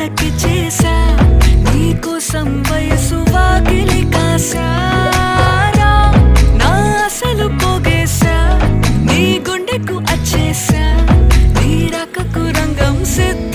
కళ్ళకి చేసా నీకోసం వయసు వాకిలి కాసారా నా అసలు పోగేశా నీ గుండెకు అచ్చేసా నీ రకకు రంగం సిద్ధ